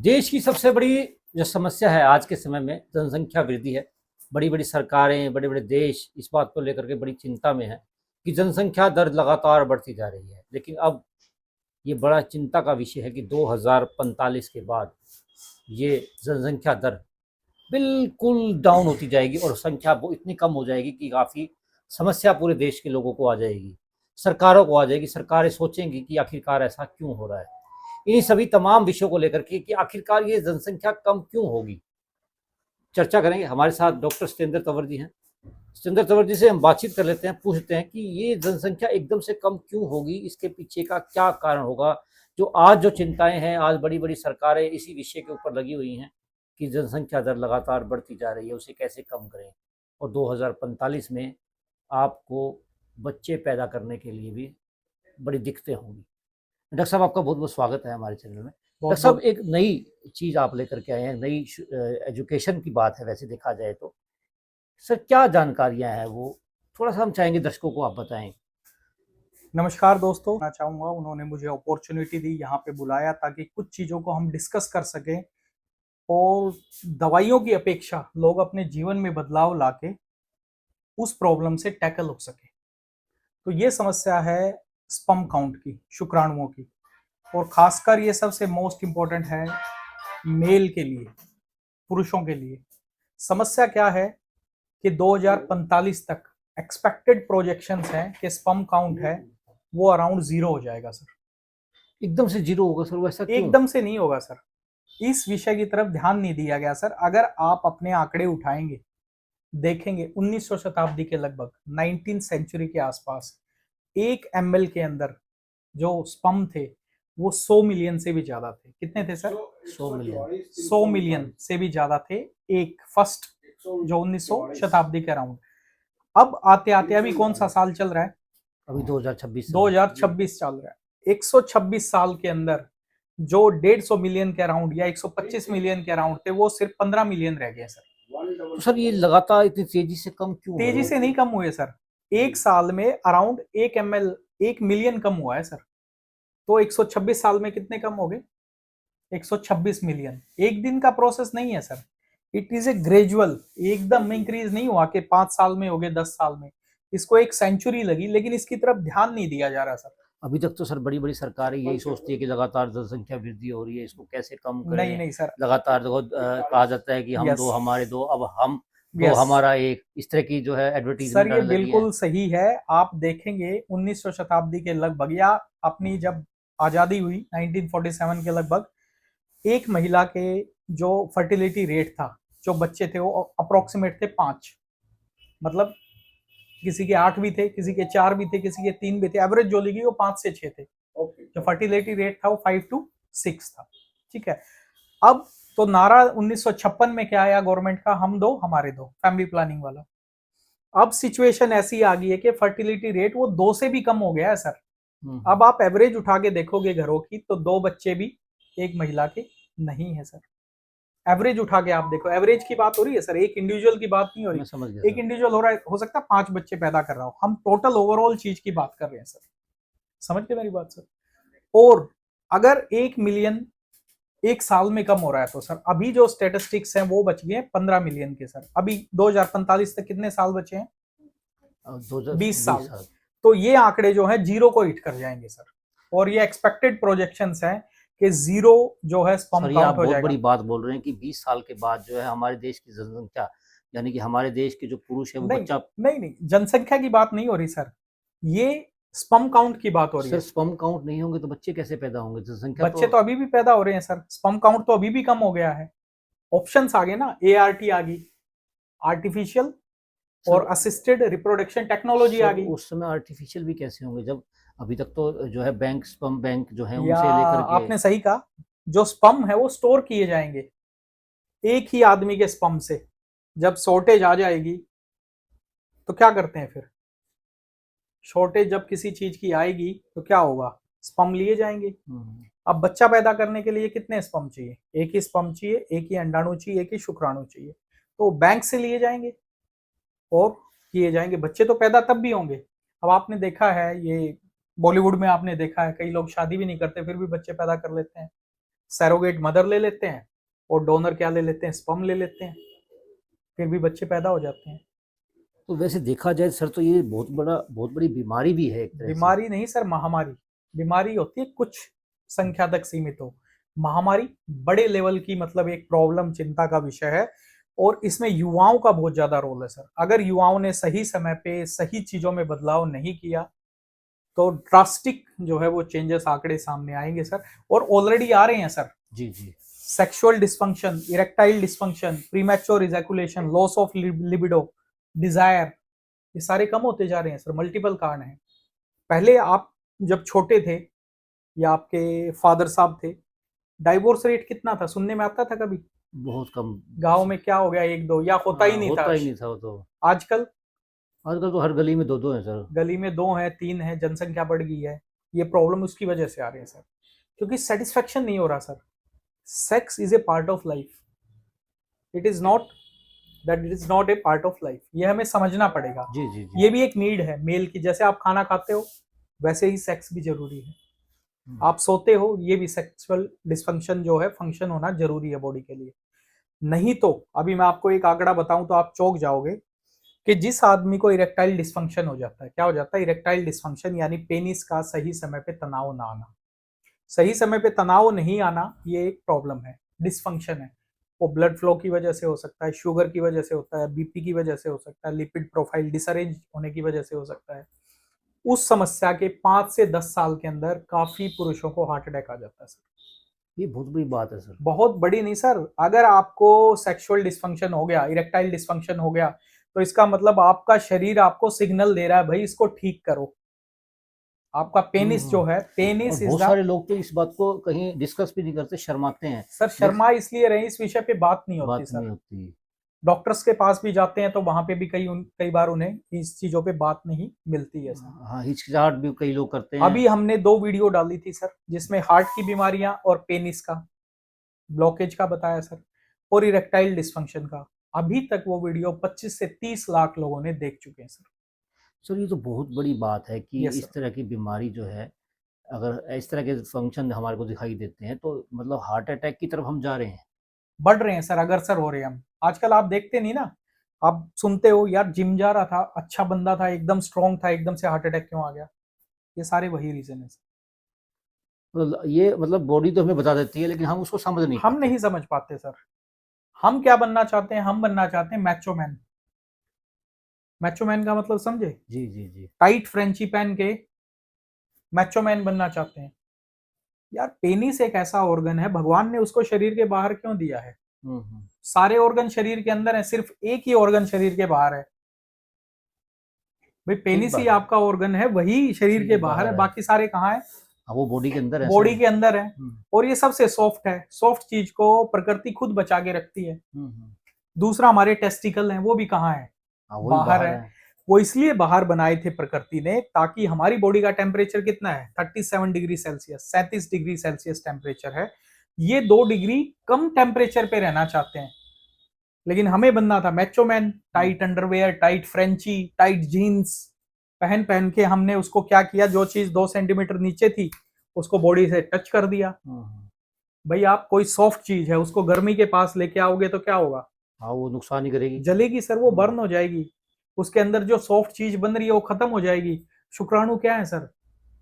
देश की सबसे बड़ी जो समस्या है आज के समय में जनसंख्या वृद्धि है। बड़ी बड़ी सरकारें, बड़े बड़े देश इस बात को लेकर के बड़ी चिंता में है कि जनसंख्या दर लगातार बढ़ती जा रही है। लेकिन अब ये बड़ा चिंता का विषय है कि 2045 के बाद ये जनसंख्या दर बिल्कुल डाउन होती जाएगी और संख्या वो इतनी कम हो जाएगी कि काफ़ी समस्या पूरे देश के लोगों को आ जाएगी, सरकारों को आ जाएगी। सरकारें सोचेंगी कि आखिरकार ऐसा क्यों हो रहा है। इन्हीं सभी तमाम विषयों को लेकर के कि आखिरकार ये जनसंख्या कम क्यों होगी, चर्चा करेंगे। हमारे साथ डॉक्टर सत्येंद्र तंवर जी हैं। सत्येंद्र तंवर जी से हम बातचीत कर लेते हैं, पूछते हैं कि ये जनसंख्या एकदम से कम क्यों होगी, इसके पीछे का क्या कारण होगा। जो आज जो चिंताएं हैं, आज बड़ी बड़ी सरकारें इसी विषय के ऊपर लगी हुई हैं कि जनसंख्या दर लगातार बढ़ती जा रही है, उसे कैसे कम करें। और 2045 में आपको बच्चे पैदा करने के लिए भी बड़ी दिक्कतें होंगी। डॉक्टर साहब, आपका बहुत बहुत स्वागत है हमारे चैनल में। डॉक्टर बहुत साहब, बहुत एक नई चीज़ आप लेकर के आए हैं, नई एजुकेशन की बात है वैसे देखा जाए तो। सर, क्या जानकारियां हैं वो, थोड़ा सा हम चाहेंगे दर्शकों को आप बताएं। नमस्कार दोस्तों, मैं चाहूँगा उन्होंने मुझे अपॉर्चुनिटी दी, यहाँ पे बुलाया ताकि कुछ चीज़ों को हम डिस्कस कर सकें और दवाइयों की अपेक्षा लोग अपने जीवन में बदलाव लाके उस प्रॉब्लम से टैकल हो सके। तो ये समस्या है स्पर्म काउंट की, शुक्राणुओं की, और खासकर ये सबसे मोस्ट इम्पोर्टेंट है मेल के लिए, पुरुषों के लिए। समस्या क्या है कि 2045 तक एक्सपेक्टेड प्रोजेक्शंस हैं कि स्पर्म काउंट है वो अराउंड 0 हो जाएगा सर। एकदम से जीरो होगा सर, वैसा क्यों? एकदम से नहीं होगा सर। इस विषय की तरफ ध्यान नहीं दिया गया सर। अगर आप अपने आंकड़े उठाएंगे, देखेंगे 1900 शताब्दी के लगभग 19 सेंचुरी के आसपास 1 ml के अंदर जो स्पर्म थे वो 100 मिलियन से भी ज्यादा थे। कितने थे सर? 100 मिलियन। 100 मिलियन से भी ज्यादा थे। एक फर्स्ट जो 1900 शताब्दी के अराउंड। अब आते आते अभी कौन सा साल चल रहा है? अभी 2026 2026 चल रहा है। 126 साल के अंदर जो 150 मिलियन के अराउंड या 125 मिलियन के अराउंड थे वो सिर्फ 15 मिलियन रह गए सर। तो सर, ये लगातार इतनी तेजी से कम क्यों हो तेजी रहे से हैं? नहीं कम हुए सर। एक साल में अराउंड 1 ml 1 मिलियन कम हुआ है सर। तो 126 साल में कितने कम हो गए? 126 मिलियन। एक दिन का प्रोसेस नहीं है sir. It is a gradual, एकदम इंक्रीज नहीं हुआ कि 5 साल में हो गए, 10 साल में। इसको एक सेंचुरी लगी, लेकिन इसकी तरफ ध्यान नहीं दिया जा रहा सर। अभी तक तो सर बड़ी बड़ी सरकारें यही सोचती है कि लगातार जनसंख्या वृद्धि हो रही है, इसको कैसे कम नहीं करें। नहीं सर। लगातार देखो, कहा जाता है कि हम यस दो हमारे दो, अब हम दो यस हमारा एक, इस तरह की जो है सर, एडवर्टीजमेंट ये आने लगी है। बिल्कुल सही है। आप देखेंगे 1900 शताब्दी के लगभग या अपनी जब आजादी हुई 1947 के लगभग, एक महिला के जो फर्टिलिटी रेट था, जो बच्चे थे वो अप्रोक्सीमेट थे 5। मतलब किसी के 8 भी थे, किसी के 4 भी थे, किसी के 3 भी थे। एवरेज जो लगी वो 5 से 6 थे। जो फर्टिलिटी रेट था वो 5 to 6 था। ठीक है। अब तो नारा 1956 में क्या आया गवर्नमेंट का? हम दो हमारे दो, फैमिली प्लानिंग वाला। अब सिचुएशन ऐसी आ गई है कि फर्टिलिटी रेट वो 2 से भी कम हो गया है सर। अब आप एवरेज उठा के देखोगे घरों की तो 2 बच्चे भी एक महिला के नहीं है सर। एवरेज उठा के आप देखो, एवरेज की बात हो रही है सर, एक इंडिविजुअल की बात नहीं हो मैं रही। समझ गया एक सर। इंडिविजुअल हो रहा है, हो सकता है 5 बच्चे पैदा कर रहा हो। हम टोटल ओवरऑल चीज की बात कर रहे हैं सर। समझ गए मेरी बात सर? और अगर 1 मिलियन एक साल में कम हो रहा है तो सर अभी जो स्टेटिस्टिक्स हैं वो बच गए हैं 15 मिलियन के सर। अभी 2045 तक कितने साल बचे हैं? अब 2020 20 साल। साल। तो ये आंकड़े जो है 0 को हिट कर जाएंगे सर। और ये एक्सपेक्टेड प्रोजेक्शंस हैं कि 0 जो है स्पर्म सर, ये आप काउंट हो बहुत जाएगा। बड़ी बात बोल रहे हैं कि 20 साल के बाद जो है हमारे देश की जनसंख्या, यानी कि हमारे देश के जो पुरुष है वो नहीं बच्चा। नहीं नहीं, जनसंख्या की बात नहीं हो रही सर, ये स्पर्म काउंट की बात हो रही सर, है। स्पर्म काउंट नहीं होंगे तो बच्चे कैसे पैदा होंगे? जनसंख्या बच्चे तो। तो अभी भी पैदा हो रहे हैं सर। स्पर्म काउंट तो अभी भी कम हो गया है। ऑप्शंस आ गए ना, ART आ गई, आर्टिफिशियल और सर असिस्टेड रिप्रोडक्शन टेक्नोलॉजी आ सर, गई। उस समय आर्टिफिशियल भी कैसे होंगे जब अभी तक तो जो है बैंक, स्पर्म बैंक जो है या उनसे लेकर के। आपने सही कहा, जो स्पर्म है वो स्टोर किए जाएंगे एक ही आदमी के स्पर्म से। जब शॉर्टेज आ जाएगी तो क्या करते हैं फिर? शॉर्टेज जब किसी चीज की आएगी तो क्या होगा? स्पर्म लिए जाएंगे। अब बच्चा पैदा करने के लिए कितने स्पर्म चाहिए? एक ही स्पर्म चाहिए, एक ही अंडाणु चाहिए, एक ही शुक्राणु चाहिए। तो बैंक से लिए जाएंगे और किए जाएंगे। बच्चे तो पैदा तब भी होंगे। अब आपने देखा है, ये बॉलीवुड में आपने देखा है, कई लोग शादी भी नहीं करते फिर भी बच्चे पैदा कर लेते हैं। सैरोगेट मदर ले लेते हैं और डोनर क्या ले लेते हैं, स्पर्म ले लेते हैं, फिर भी बच्चे पैदा हो जाते हैं। तो वैसे देखा जाए सर तो ये बहुत बड़ी बीमारी भी है एक तरह से। बीमारी नहीं सर, महामारी। बीमारी होती है कुछ संख्या तक सीमित हो, महामारी बड़े लेवल की, मतलब एक प्रॉब्लम, चिंता का विषय है। और इसमें युवाओं का बहुत ज्यादा रोल है सर। अगर युवाओं ने सही समय पे सही चीजों में बदलाव नहीं किया तो ड्रास्टिक जो है वो चेंजेस आंकड़े सामने आएंगे सर, और ऑलरेडी आ रहे हैं सर। जी जी। Sexual dysfunction, erectile dysfunction, premature ejaculation, loss of libido, desire, ये सारे कम होते जा रहे हैं सर। मल्टीपल कारण है। पहले आप जब छोटे थे या आपके फादर साहब थे, डाइवोर्स रेट कितना था, सुनने में आता था कभी? बहुत कम। गांव में क्या हो गया, एक दो, या होता ही नहीं था। होता ही नहीं था वो तो। आजकल आजकल तो हर गली में दो दो हैं सर। गली में दो है, तीन है, जनसंख्या बढ़ गई है। ये प्रॉब्लम उसकी वजह से आ रही है सर, क्योंकि सेटिस्फेक्शन नहीं हो रहा sir. Sex is a part of life, it is not that it is not a part of life. ये हमें समझना पड़ेगा। जी जी जी। ये भी एक नीड है मेल की। जैसे आप खाना खाते हो वैसे ही सेक्स भी जरूरी है। आप सोते हो, ये भी सेक्सुअल डिस्फंक्शन जो है, फंक्शन होना जरूरी है बॉडी के लिए। नहीं तो अभी मैं आपको एक आंकड़ा बताऊं तो आप चौंक जाओगे कि जिस आदमी को इरेक्टाइल डिस्फंक्शन हो जाता है, क्या हो जाता है इरेक्टाइल डिस्फंक्शन, यानी पेनिस का सही समय पे तनाव ना आना। सही समय पे तनाव नहीं आना, ये एक प्रॉब्लम है, डिस्फंक्शन है। वो ब्लड फ्लो की वजह से हो सकता है, शुगर की वजह से होता है, बीपी की वजह से हो सकता है, लिपिड प्रोफाइल डिसअरेंज होने की वजह से हो सकता है। उस समस्या के 5 से 10 साल के अंदर काफी पुरुषों को हार्ट अटैक आ जाता है सर। ये बहुत बड़ी बात है सर। बहुत बड़ी नहीं सर। अगर आपको सेक्सुअल डिस्फंक्शन हो गया, इरेक्टाइल डिस्फंक्शन हो गया, तो इसका मतलब आपका शरीर आपको सिग्नल दे रहा है, भाई इसको ठीक करो। आपका पेनिस जो है, और पेनिस इज बहुत द, सारे लोग तो इस बात को कहीं डिस्कस भी नहीं करते, शर्माते हैं। सर शर्मा इसलिए रहे, इस विषय पे बात नहीं होती बात सर। नहीं होती। डॉक्टर्स के पास भी जाते हैं तो वहां पे भी कई बार उन्हें इस चीजों पे बात नहीं मिलती है सर। हाँ, हिचकिचाहट भी कई लोग करते हैं। अभी हमने 2 वीडियो डाली थी सर, जिसमें हार्ट की बीमारियां और पेनिस का ब्लॉकेज का बताया सर, और इरेक्टाइल डिस्फंक्शन का। अभी तक वो वीडियो 25 से 30 लाख लोगों ने देख चुके हैं सर। सर ये तो बहुत बड़ी बात है कि यस इस सर। तरह की बीमारी जो है, अगर इस तरह के फंक्शन हमारे को दिखाई देते हैं तो मतलब हार्ट अटैक की तरफ हम जा रहे हैं। बढ़ रहे हैं सर, अग्रसर हो रहे हैं हम। आजकल आप देखते नहीं ना, आप सुनते हो यार जिम जा रहा था, अच्छा बंदा था, एकदम स्ट्रांग था, एकदम से हार्ट अटैक क्यों आ गया? ये सारे वही रीजन है सर। तो ये मतलब बॉडी तो हमें बता देती है लेकिन हम उसको समझ नहीं हम पाते। नहीं समझ पाते सर। हम क्या बनना चाहते हैं? हम बनना चाहते हैं मैचो मैन। मैचो मैन का मतलब समझे? जी जी जी। टाइट फ्रेंची पहन के मैचो मैन बनना चाहते हैं। यार पेनिस एक ऐसा ऑर्गन है, भगवान ने उसको शरीर के बाहर क्यों दिया है? हम्म। सारे ऑर्गन शरीर के अंदर है, सिर्फ एक ही ऑर्गन शरीर के बाहर है। भाई ठीक पेनिस ही बात है। आपका ऑर्गन है, वही शरीर के ये बाहर है, बाहर है। बाकी सारे कहाँ है? हाँ, वो बॉडी के अंदर है बॉडी सर। के अंदर है। हम्म और ये सबसे सॉफ्ट है। सॉफ्ट चीज को प्रकृति खुद बचा के रखती है। हम्म। दूसरा हमारे टेस्टिकल हैं, वो भी कहाँ है? हाँ वही बाहर बाहर है। है। वो इसलिए बाहर बनाए थे प्रकृति ने, ताकि हमारी बॉडी का टेम्परेचर कितना है? 37 degree Celsius, 37 degree Celsius temperature है। ये 2 डिग्री कम टेम्परेचर पे रहना चाहते हैं। लेकिन हमें बनना था macho man. Tight underwear, tight frenchie, tight jeans पहन पहन के हमने उसको क्या किया, जो चीज 2 सेंटीमीटर नीचे थी उसको बॉडी से टच कर दिया। हम्म। भाई आप कोई सॉफ्ट चीज है, उसको गर्मी के पास लेके आओगे तो क्या होगा? हाँ वो नुकसान ही करेगी। जलेगी सर, वो बर्न हो जाएगी। उसके अंदर जो सॉफ्ट चीज बन रही है वो खत्म हो जाएगी। शुक्राणु क्या है sir?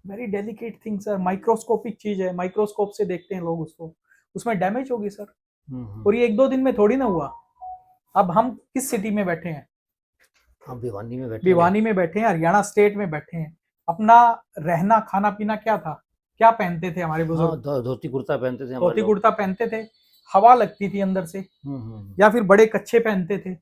Very delicate thing sir, microscopic चीज है, माइक्रोस्कोप से देखते हैं लोग उसको, उसमें डैमेज होगी सर। और ये 1-2 दिन में थोड़ी ना हुआ। अब हम किस सिटी में बैठे हैं? हम भिवानी में बैठे हैं। भिवानी में बैठे हैं, हरियाणा स्टेट में बैठे हैं। अपना रहना खाना पीना क्या था? क्या पहनते थे हमारे हाँ बुजुर्ग? धोती कुर्ता पहनते थे हमारे धोती लोग। कुर्ता पहनते थे, हवा लगती थी अंदर से। या फिर बड़े कच्छे पहनते थे,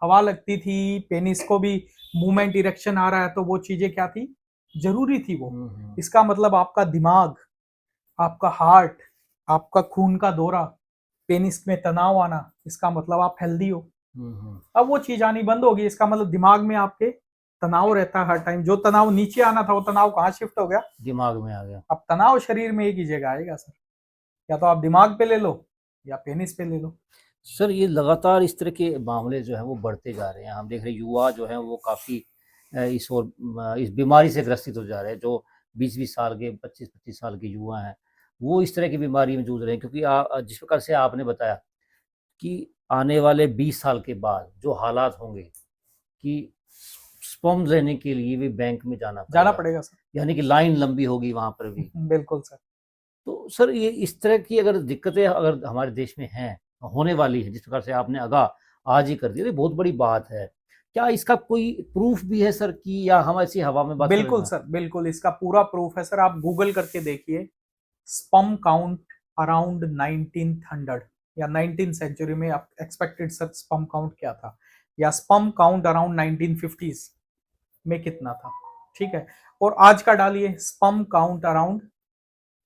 हवा लगती थी। पेनिस को भी मूवमेंट, इरेक्शन आ रहा है, तो वो चीजें क्या थी? जरूरी थी वो। इसका मतलब आपका दिमाग, आपका हार्ट, आपका खून का दौरा, पेनिस में तनाव आना, इसका मतलब आप हेल्दी हो। अब वो चीज आनी बंद होगी, इसका मतलब दिमाग में आपके तनाव रहता है हर टाइम। जो तनाव नीचे आना था वो तनाव कहाँ शिफ्ट हो गया? दिमाग में आ गया। अब तनाव शरीर में एक ही जगह आएगा सर, या तो आप दिमाग पे ले लो या पेनिस पे ले लो। सर ये लगातार इस तरह के मामले जो हैं वो बढ़ते जा रहे हैं। हम देख रहे हैं युवा जो हैं वो काफ़ी इस बीमारी से ग्रसित हो जा रहे हैं। जो 20-20 साल के, 25-25 साल के युवा हैं वो इस तरह की बीमारी में जूझ रहे हैं, क्योंकि जिस प्रकार से आपने बताया कि आने वाले 20 साल के बाद जो हालात होंगे कि स्पर्म लेने के लिए भी बैंक में जाना जाना पड़ेगा, पड़ेगा सर। यानी कि लाइन लंबी होगी वहाँ पर भी। बिल्कुल सर। तो सर ये इस तरह की अगर दिक्कतें अगर हमारे देश में हैं, होने वाली है, जिस प्रकार से आपने आगाह आज ही कर दिया, तो ये बहुत बड़ी बात है। क्या इसका कोई प्रूफ भी है सर, कि या हम ऐसी हवा में बात कर रहे बिल्कुल हैं? सर, बिल्कुल इसका पूरा प्रूफ है सर। आप गूगल करके देखिए, स्पर्म काउंट अराउंड 1900 या 19th सेंचुरी में आप एक्सपेक्टेड सर स्पर्म काउंट क्या था, या स्पर्म काउंट अराउंड 1950s में कितना था, ठीक है। और आज का डालिए स्पर्म काउंट अराउंड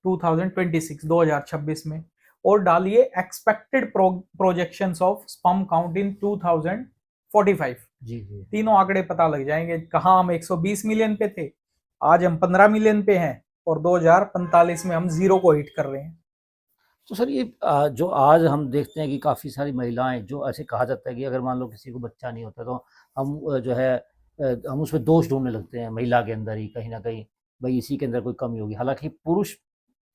2026 में, और डालिए expected projections of sperm count in 2045। जी जी। तीनों आंकड़े पता लग जाएंगे। कहाँ हम 120 मिलियन पे थे, आज हम 15 मिलियन पे हैं, और 2045 में हम जीरो को हिट कर रहे हैं। तो सर ये जो आज हम देखते हैं कि काफ़ी सारी महिलाएं, जो ऐसे कहा जाता है कि अगर मान लो किसी को बच्चा नहीं होता, तो हम जो है हम उसमें दोष ढूंढने लगते हैं महिला के अंदर ही कहीं ना कहीं, भाई इसी के अंदर कोई कमी होगी। हालांकि पुरुष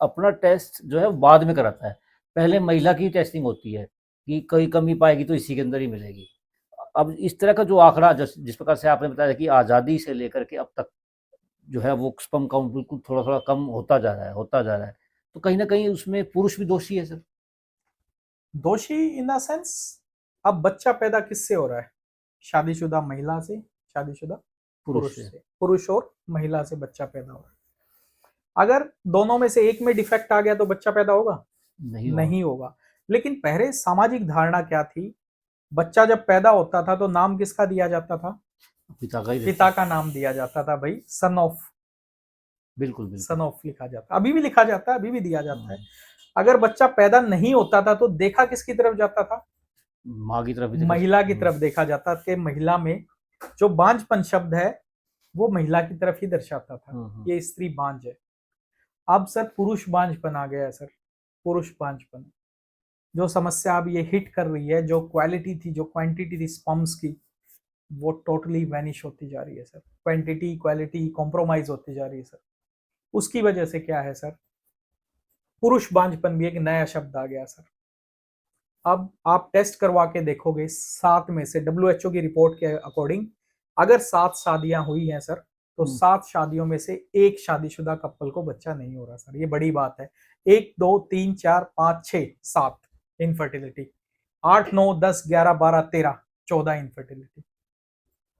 अपना टेस्ट जो है वो बाद में कराता है, पहले महिला की टेस्टिंग होती है कि कोई कमी पाएगी तो इसी के अंदर ही मिलेगी। अब इस तरह का जो आंकड़ा जिस प्रकार से आपने बताया कि आज़ादी से लेकर के अब तक जो है वो स्पर्म काउंट बिल्कुल थोड़ा थोड़ा कम होता जा रहा है, होता जा रहा है, तो कहीं ना कहीं उसमें पुरुष भी दोषी है सर? दोषी इन द सेंस, अब बच्चा पैदा किससे हो रहा है? शादीशुदा महिला से, शादीशुदा पुरुष पुरुष से। से, पुरुष और महिला से बच्चा पैदा हो रहा है। अगर दोनों में से एक में डिफेक्ट आ गया तो बच्चा पैदा होगा? नहीं होगा। नहीं होगा। लेकिन पहले सामाजिक धारणा क्या थी? बच्चा जब पैदा होता था तो नाम किसका दिया जाता था? पिता का ही पिता रहता है। का नाम दिया जाता था, भाई सन ऑफ, बिल्कुल बिल्कुल। सन ऑफ लिखा जाता, अभी भी लिखा जाता है, अभी भी दिया जाता है। हाँ, अगर बच्चा पैदा नहीं होता था तो देखा किसकी तरफ जाता था? माँ की तरफ ही देखा महिला की हम्म, तरफ देखा जाता कि महिला में जो बांझपन शब्द है वो महिला की तरफ ही दर्शाता था, हम्म। ये स्त्री बांझ है। अब सर पुरुष बांझपन आ गया है सर, पुरुष बांझपन। जो समस्या अब ये हिट कर रही है, जो क्वालिटी थी, जो क्वांटिटी थी स्पर्म्स की, वो टोटली वैनिश होती जा रही है सर। क्वांटिटी क्वालिटी कॉम्प्रोमाइज होती जा रही है सर। उसकी वजह से क्या है सर? पुरुष बांझपन भी एक नया शब्द आ गया सर। अब आप टेस्ट करवा के देखोगे, 7 में से WHO की रिपोर्ट के अकॉर्डिंग अगर 7 शादियां हुई हैं सर, तो हम्म। 7 शादियों में से एक शादीशुदा कपल को बच्चा नहीं हो रहा सर। ये बड़ी बात है। 1 2 3 4 5 6 7 इनफर्टिलिटी, 8 9 10 11 12 13 14 इनफर्टिलिटी,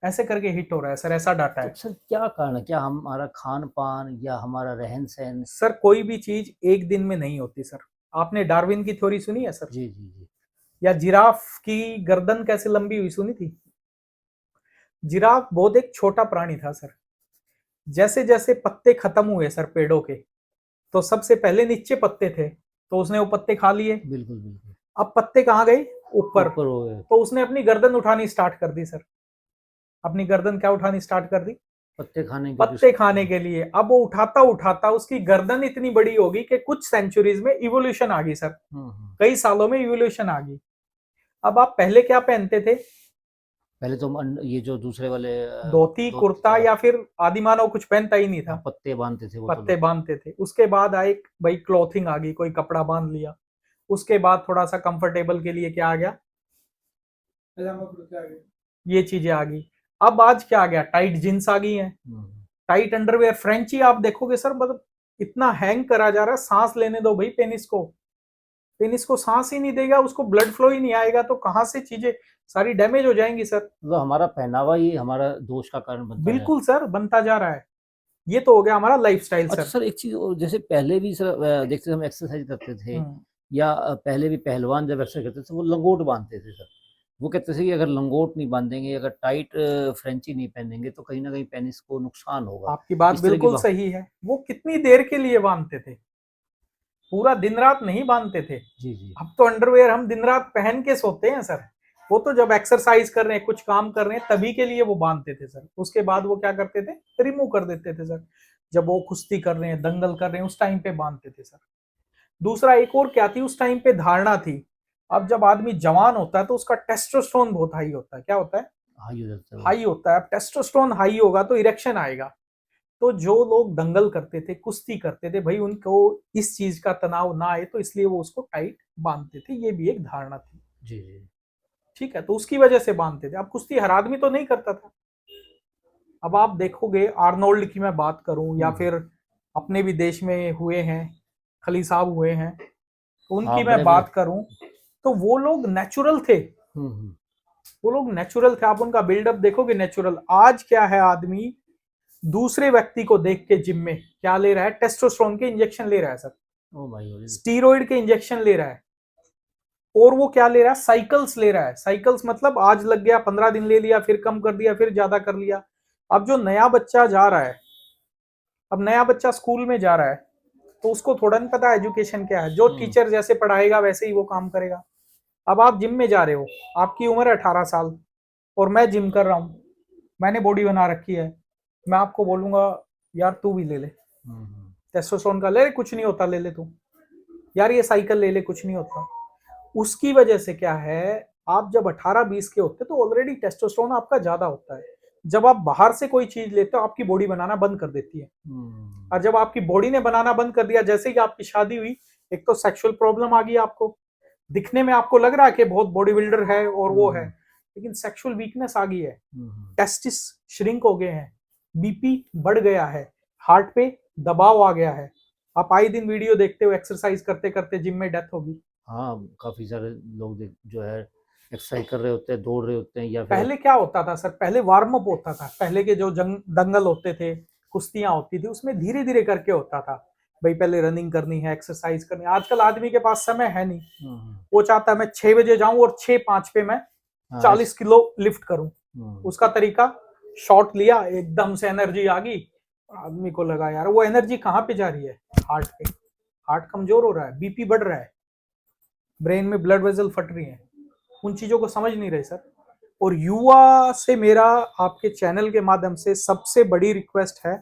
ऐसे करके हिट हो रहा है सर। ऐसा डाटा तो है सर क्या कारण है? क्या हमारा खान पान या हमारा रहन सहन? सर। कोई भी चीज एक दिन में नहीं होती सर। आपने डार्विन की थ्योरी सुनी है सर? जी जी जी। या जिराफ की गर्दन कैसे लंबी हुई, सुनी थी? जिराफ बहुत एक छोटा प्राणी था सर। जैसे जैसे पत्ते खत्म हुए सर पेड़ों के, तो सबसे पहले नीचे पत्ते थे, तो उसने वो पत्ते खा लिए। बिल्कुल बिल्कुल। अब पत्ते कहाँ गए? ऊपर। ऊपर हो गए। तो उसने अपनी गर्दन उठानी स्टार्ट कर दी सर। अपनी गर्दन क्या उठानी स्टार्ट कर दी? पत्ते खाने के पत्ते खाने के लिए। अब वो उठाता उठाता उसकी गर्दन इतनी बड़ी होगी कि कुछ सेंचुरीज में इवोल्यूशन आ गई सर। कई सालों में इवोल्यूशन आ गई। अब आप पहले क्या पहनते थे? पहले तो हम ये जो दूसरे वाले धोती दो कुर्ता, या फिर आदिमानव कुछ पहनता ही नहीं था, पत्ते बांधते थे वो तो पत्ते लोग। बांधते थे। उसके बाद आए भाई क्लॉथिंग आ गई, कोई कपड़ा बांध लिया। उसके बाद थोड़ा सा कंफर्टेबल के लिए क्या आ गया? ये चीजें आ गई। अब आज क्या आ गया? टाइट जींस आ गई हैं, हम्म। Tight underwear. फ्रेंची आप देखोगे सर, मतलब इतना हैंग करा जा रहा है। सांस लेने दो भाई पेनिस को, पेनिस को सांस ही नहीं देगा, उसको ब्लड फ्लो ही नहीं आएगा, तो कहां से चीजें सारी डैमेज हो जाएंगी सर। मतलब हमारा पहनावा ही हमारा दोष का कारण बनता है। बिल्कुल सर, बनता जा रहा है। ये तो हो गया हमारा लाइफस्टाइल अच्छा सर। सर, एक चीज और, जैसे पहले भी सर देखते थे हम एक्सरसाइज करते थे, हम्म। या पहले भी पहलवान जब एक्सरसाइज करते थे वो लंगोट बांधते थे सर। वो कहते थे कि अगर लंगोट नहीं बांधेंगे, अगर टाइट फ्रेंची नहीं पहनेंगे, तो कहीं ना कहीं पेनिस को नुकसान होगा। आपकी बात इस तरह की बिल्कुल बात। सही है। वो कितनी देर के लिए बांधते थे? पूरा दिन रात नहीं बांधते थे। जी जी। अब तो अंडरवेयर हम दिन रात पहन के सोते हैं सर। वो तो जब एक्सरसाइज कर रहे हैं, कुछ काम कर रहे हैं, तभी के लिए वो बांधते थे सर। उसके बाद वो क्या करते थे? रिमूव कर देते थे सर। जब वो कुश्ती कर रहे हैं, दंगल कर रहे हैं, उस टाइम पे बांधते थे सर। दूसरा एक और क्या थी उस टाइम पे धारणा थी, अब जब आदमी जवान होता है तो उसका टेस्टोस्टेरोन बहुत हाई होता है। क्या होता है? हाई हो जाता है वो। हाई होता है। अब टेस्टोस्टेरोन हाई होगा तो इरेक्शन आएगा। तो जो लोग दंगल करते थे, कुश्ती करते थे, भाई उनको इस चीज का तनाव ना आए, तो इसलिए वो उसको टाइट बांधते थे, ये भी एक धारणा थी। जी जी। ठीक है, तो उसकी वजह से बांधते थे। अब कुश्ती हर आदमी तो नहीं करता था। अब आप देखोगे आर्नोल्ड की मैं बात करूं, या फिर अपने भी देश में हुए हैं, खली साहब हुए हैं, तो हाँ उनकी मैं बड़े बड़े। बात करूं, तो वो लोग नेचुरल थे। हम्म। वो लोग नेचुरल थे, आप उनका बिल्डअप देखोगे नेचुरल। आज क्या है, आदमी दूसरे व्यक्ति को देख के जिम में क्या ले रहा है, टेस्टोस्टेरोन के इंजेक्शन ले रहा है सर, ओ भाई ओ। स्टीरॉइड के इंजेक्शन ले रहा है, और वो क्या ले रहा है, साइकिल्स ले रहा है। साइकिल्स मतलब आज लग गया, 15 दिन ले लिया, फिर कम कर दिया, फिर ज्यादा कर लिया। अब जो नया बच्चा जा रहा है, अब नया बच्चा स्कूल में जा रहा है, तो उसको थोड़ा नहीं पता एजुकेशन क्या है। जो टीचर जैसे पढ़ाएगा वैसे ही वो काम करेगा। अब आप जिम में जा रहे हो, आपकी उम्र है 18 साल, और मैं जिम कर रहा हूँ, मैंने बॉडी बना रखी है, मैं आपको बोलूंगा यार तू भी ले ले, टेस्टोस्टेरोन का ले, कुछ नहीं होता, ले ले तू, यार ये साइकिल ले ले, कुछ नहीं होता। उसकी वजह से क्या है, आप जब 18-20 के होते तो ऑलरेडी टेस्टोस्टेरोन आपका ज्यादा होता है। जब आप बाहर से कोई चीज लेते हो, आपकी बॉडी बनाना बंद कर देती है, और जब आपकी बॉडी ने बनाना बंद कर दिया, जैसे ही आपकी शादी हुई, एक तो सेक्सुअल प्रॉब्लम आ गई, आपको दिखने में आपको लग रहा है कि बहुत बॉडी बिल्डर है और वो है, लेकिन सेक्सुअल वीकनेस आ गई है, टेस्टिस श्रिंक हो गए हैं, बीपी बढ़ गया है, हार्ट पे दबाव आ गया है। आप आए दिन वीडियो देखते हो, एक्सरसाइज करते करते जिम में डेथ होगी। हाँ काफी सारे लोग जो है एक्सरसाइज कर रहे होते हैं, दौड़ रहे होते हैं, या फिर पहले क्या होता था सर, पहले वार्म अप होता था, पहले के जो दंगल होते थे, कुश्तियां होती थी, उसमें धीरे धीरे करके होता था। भाई पहले रनिंग करनी है, एक्सरसाइज करनी है। आजकल आदमी के पास समय है नहीं, वो चाहता है मैं 6 बजे जाऊं और 6:05 पे मैं 40 किलो लिफ्ट करूं। उसका तरीका शॉट लिया, एकदम से एनर्जी आ गई, आदमी को लगा यार वो एनर्जी कहाँ पे जा रही है, हार्ट पे। हार्ट कमजोर हो रहा है, बीपी बढ़ रहा है, ब्रेन में ब्लड वेसल फट रही है, उन चीजों को समझ नहीं रहे सर। और युवा से मेरा आपके चैनल के माध्यम से सबसे बड़ी रिक्वेस्ट है,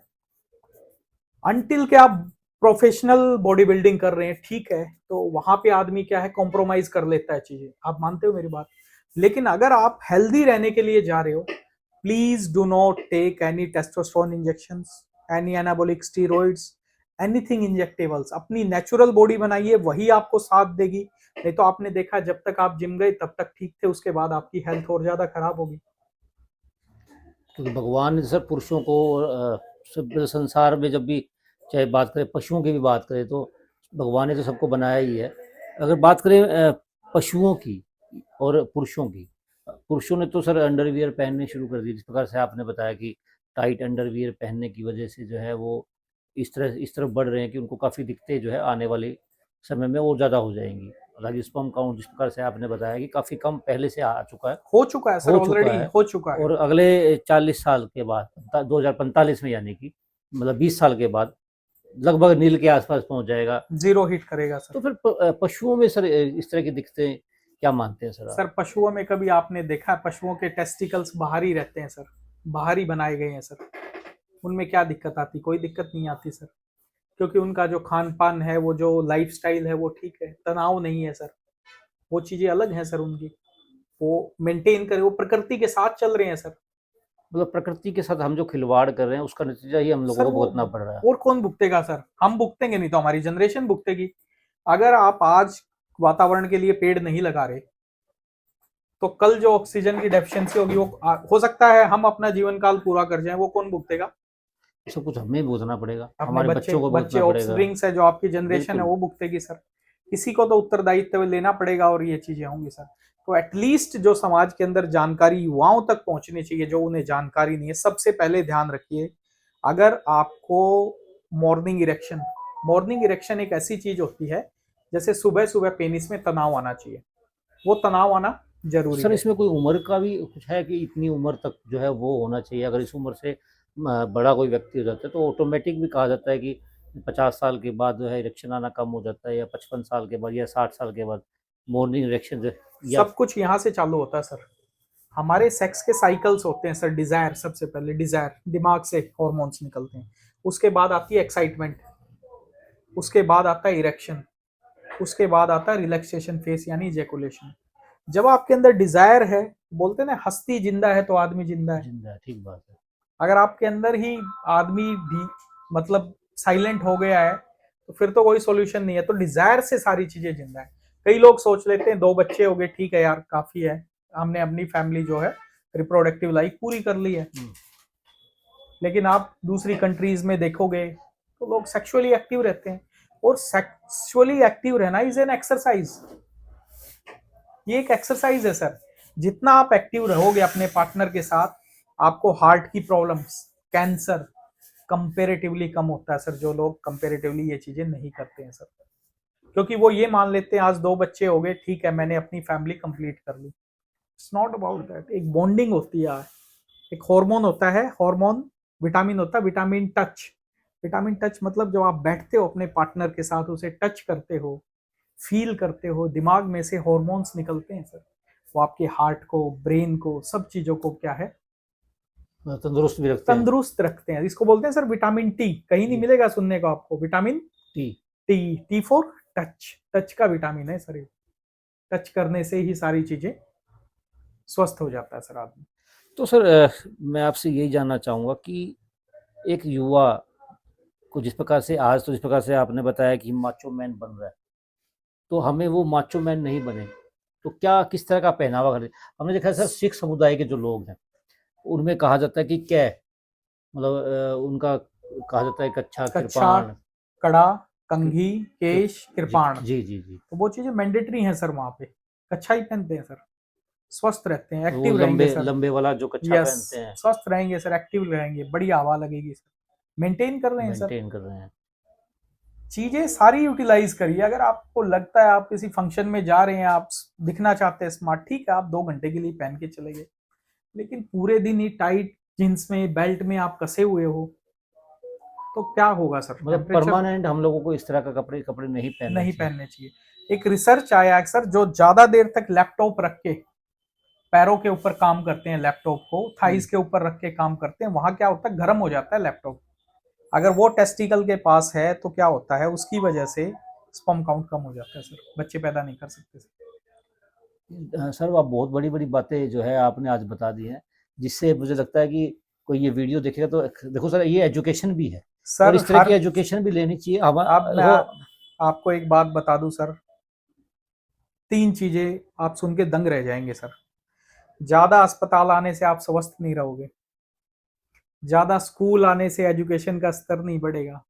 अंटिल के आप प्रोफेशनल बॉडी बिल्डिंग कर रहे हैं, ठीक है, तो वहां पे आदमी क्या है, कॉम्प्रोमाइज कर लेता है चीजें, आप मानते हो मेरी बात। लेकिन अगर आप हेल्दी रहने के लिए जा रहे हो, please do not take any testosterone injections, any anabolic steroids, anything injectables. अपनी नेचुरल बॉडी बनाइए, वही आपको साथ देगी। नहीं तो आपने देखा, जब तक आप जिम गए तब तक ठीक थे, उसके बाद आपकी हेल्थ और ज्यादा खराब होगी। क्योंकि भगवान ने सर पुरुषों को सब संसार में, जब भी चाहे बात करें, पशुओं की भी बात करें, तो भगवान ने तो सबको बनाया ही है। अगर बात करें पशुओं की और पुरुषों की, पुरुषों ने तो सर अंडरवियर पहनने शुरू कर दी, जिस प्रकार से आपने बताया कि टाइट अंडरवियर पहनने की वजह से जो है वो इस तरफ बढ़ रहे हैं कि उनको काफ़ी दिक्कतें जो है आने वाले समय में और ज़्यादा हो जाएंगी। हालांकि स्पर्म काउंट जिस प्रकार से आपने बताया कि काफ़ी कम पहले से आ चुका है, हो चुका है सर, हो चुका ऑलरेडी है, हो चुका है। और अगले 40 साल के बाद 2045 में, यानी कि मतलब 20 साल के बाद लगभग नील के आसपास पहुंच जाएगा। जीरो हिट करेगा तो सर। फिर पशुओं में सर इस तरह की दिक्कतें क्या मानते हैं सर आप? सर पशुओं में कभी आपने देखा है, पशुओं के टेस्टिकल्स बाहर ही रहते हैं सर, बाहर ही बनाए गए हैं सर। उनमें क्या दिक्कत आती, कोई दिक्कत नहीं आती सर, क्योंकि उनका जो खान पान है, वो जो लाइफस्टाइल है, वो ठीक है, तनाव नहीं है सर, वो चीजें अलग हैं सर उनकी, वो मेंटेन करे, वो प्रकृति के साथ चल रहे हैं सर। मतलब प्रकृति के साथ हम जो खिलवाड़ कर रहे हैं, उसका नतीजा ही हम लोगों सर को वो, भुगतना पड़ रहा है। और कौन भुगतेगा सर, हम भुगतेंगे नहीं तो हमारी जनरेशन भुगतेगी। अगर आप आज वातावरण के लिए पेड़ नहीं लगा रहे, तो कल जो ऑक्सीजन की डेफिशिएंसी होगी, वो हो सकता है हम अपना जीवन काल पूरा कर जाएं, वो कौन भुगतेगा? सब कुछ हमें भुगतना पड़ेगा, अपने हमारे बच्चे बच्चों को बच्चे भुगतना पड़ेगा। ऑफस्प्रिंग्स है, जो आपकी जनरेशन है, बिल्कुल। वो भुगतेगी सर। किसी को तो उत्तरदायित्व लेना पड़ेगा, और ये चीजें होंगी सर। तो एटलीस्ट जो समाज के अंदर जानकारी युवाओं तक पहुंचनी चाहिए, जो उन्हें जानकारी नहीं है, सबसे पहले ध्यान रखिए, अगर आपको मॉर्निंग इरेक्शन एक ऐसी चीज होती है, जैसे सुबह सुबह पेनिस में तनाव आना चाहिए, वो तनाव आना जरूरी सर है। इसमें कोई उम्र का भी कुछ है कि इतनी उम्र तक जो है वो होना चाहिए? अगर इस उम्र से बड़ा कोई व्यक्ति हो जाता है तो ऑटोमेटिक भी कहा जाता है कि 50 साल के बाद जो है इरेक्शन आना कम हो जाता है, या 55 साल के बाद, या 60 साल के बाद मॉर्निंग इरेक्शन या सब कुछ यहाँ से चालू होता है सर। हमारे सेक्स के साइकिल्स होते हैं सर। डिजायर, सबसे पहले डिजायर, दिमाग से हॉर्मोन्स निकलते हैं, उसके बाद आती है एक्साइटमेंट, उसके बाद आता है इरेक्शन, उसके बाद आता है रिलैक्सेशन फेस यानी इजेकुलेशन। जब आपके अंदर डिजायर है, बोलते हैं ना, हस्ती जिंदा है तो आदमी जिंदा है। जिंदा है, ठीक बात है। अगर आपके अंदर ही आदमी भी मतलब साइलेंट हो गया है तो फिर तो कोई सॉल्यूशन नहीं है। तो डिजायर से सारी चीजें जिंदा है। कई लोग सोच लेते हैं 2 बच्चे हो गए, ठीक है यार काफी है, हमने अपनी फैमिली जो है रिप्रोडक्टिव लाइफ पूरी कर ली है। लेकिन आप दूसरी कंट्रीज में देखोगे तो लोग सेक्सुअली एक्टिव रहते हैं, और सेक्सुअली एक्टिव रहना इज एन एक्सरसाइज। ये एक एक्सरसाइज है सर। जितना आप एक्टिव रहोगे अपने पार्टनर के साथ, आपको हार्ट की प्रॉब्लम्स, कैंसर कंपेरेटिवली कम होता है सर। जो लोग कंपेरेटिवली ये चीजें नहीं करते हैं सर, क्योंकि वो ये मान लेते हैं आज 2 बच्चे हो गए, ठीक है मैंने अपनी फैमिली कंप्लीट कर ली। It's not about that. एक बॉन्डिंग होती है, एक हार्मोन होता है, हार्मोन विटामिन होता है, विटामिन टच। विटामिन टच मतलब जब आप बैठते हो अपने पार्टनर के साथ, उसे टच करते हो, फील करते हो, दिमाग में से हॉर्मोन्स निकलते हैं सर। वो आपके हार्ट को, ब्रेन को, सब चीजों को क्या है, तंदुरुस्त भी रखते हैं। तंदुरुस्त रखते हैं। इसको बोलते हैं सर विटामिन टी। कहीं नहीं मिलेगा सुनने को आपको, vitamin T. T, T for touch. Touch का विटामिन है सर। टच करने से ही सारी चीजें स्वस्थ हो जाता है सर आदमी। तो सर मैं आपसे यही जानना चाहूँगा कि एक युवा को जिस प्रकार से आज, तो जिस प्रकार से आपने बताया कि माचो मैन बन रहा है, तो हमें वो माचो मैन नहीं बने तो क्या, किस तरह का पहनावा करें? हमने देखा है सर, सिख समुदाय के जो लोग हैं उनमें कहा जाता है कि क्या मतलब उनका कहा जाता है कच्छा, कच्छा, कृपाण, कड़ा, कंघी, केश, कृपाण। जी जी जी। तो वो चीजें मैंडेटरी हैं सर वहां पे। कच्छा ही पहनते हैं सर, स्वस्थ रहते हैं, वो एक्टिव रहेंगे लंबे सर। लंबे वाला जो कच्छा यस, पहनते हैं, स्वस्थ रहेंगे सर, एक्टिव रहेंगे, बढ़िया हवा लगेगी सर। मेंटेन कर रहे हैं सर। मेंटेन कर रहे हैं। चीजें सारी यूटिलाइज करिए। अगर आपको लगता है आप किसी फंक्शन में जा रहे हैं, आप दिखना चाहते हैं स्मार्ट, ठीक है आप 2 घंटे के लिए पहन के चले गए, लेकिन पूरे दिन ही टाइट जींस में, बेल्ट में आप कसे हुए हो तो क्या होगा सर? मतलब टेम्परेचर परमानेंट हम लोगों को इस तरह का कपड़े कपड़े नहीं पहनने नहीं चाहिए। पहनने चाहिए। एक रिसर्च आया है सर, जो ज्यादा देर तक लैपटॉप रख के पैरों के ऊपर काम करते हैं, लैपटॉप को थाइस के ऊपर रख के काम करते हैं, वहां क्या होता है, गर्म हो जाता है लैपटॉप। अगर वो टेस्टिकल के पास है तो क्या होता है, उसकी वजह से स्पर्म काउंट कम हो जाता है सर, बच्चे पैदा नहीं कर सकते सर। सर आप बहुत बड़ी बड़ी बातें जो है आपने आज बता दी हैं, जिससे मुझे लगता है कि कोई ये वीडियो देखेगा तो देखो सर, ये एजुकेशन भी है और सर इस तरह की हर, एजुकेशन भी लेनी चाहिए। हम अब मैं देखो, आपको एक बात बता दूं सर, 3 चीजें आप सुन के दंग रह जाएंगे सर। ज्यादा अस्पताल आने से आप स्वस्थ नहीं रहोगे, ज्यादा स्कूल आने से एजुकेशन का स्तर नहीं बढ़ेगा,